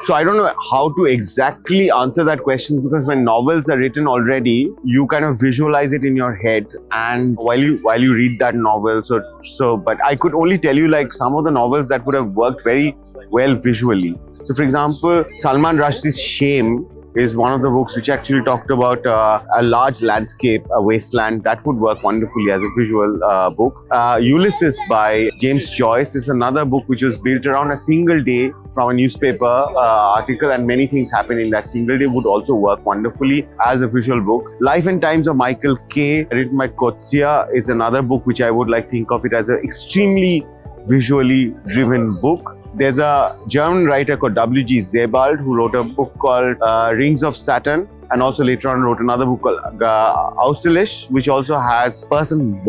So I don't know how to exactly answer that question, because when novels are written already, you kind of visualize it in your head, and while you read that novel, but I could only tell you like some of the novels that would have worked very well visually. So for example, Salman Rushdie's Shame is one of the books which actually talked about a large landscape, a wasteland. That would work wonderfully as a visual book. Ulysses by James Joyce is another book which was built around a single day from a newspaper article, and many things happen in that single day, would also work wonderfully as a visual book. Life and Times of Michael K, written by Coetzee, is another book which I would like think of it as an extremely visually driven book. There's a German writer called W.G. Sebald who wrote a book called Rings of Saturn, and also later on wrote another book called Austerlich, which also has person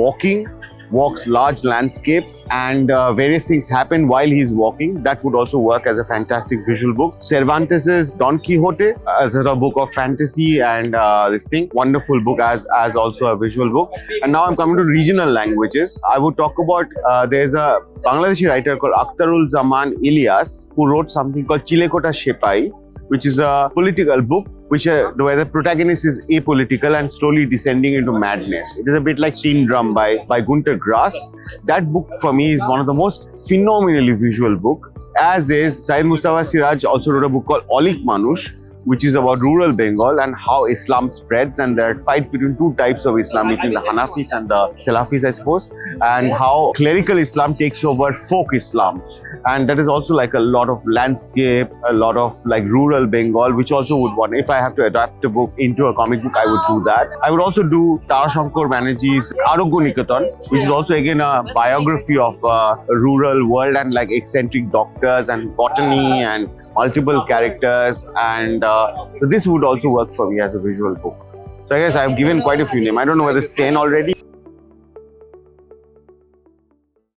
walks large landscapes, and various things happen while he's walking. That would also work as a fantastic visual book. Cervantes's Don Quixote as a book of fantasy and wonderful book as also a visual book. And now I'm coming to regional languages. I would talk about there's a Bangladeshi writer called Akhteruzzaman Elias who wrote something called Chilekota Shepai, which is a political book where the protagonist is apolitical and slowly descending into madness. It is a bit like Tin Drum by Gunter Grass. That book for me is one of the most phenomenally visual book. As is Syed Mustafa Siraj also wrote a book called Olik Manush, which is about rural Bengal and how Islam spreads, and there are fight between two types of Islam, between the Hanafis and the Salafis, I suppose, and how clerical Islam takes over folk Islam. And that is also like a lot of landscape, a lot of like rural Bengal, which also would want, if I have to adapt a book into a comic book, I would do that. I would also do Tarasankar Banerjee's Arogya Niketan, which is also again a biography of a rural world and like eccentric doctors and botany and multiple characters, and this would also work for me as a visual book. So I guess I've given quite a few names. I don't know whether it's 10 already.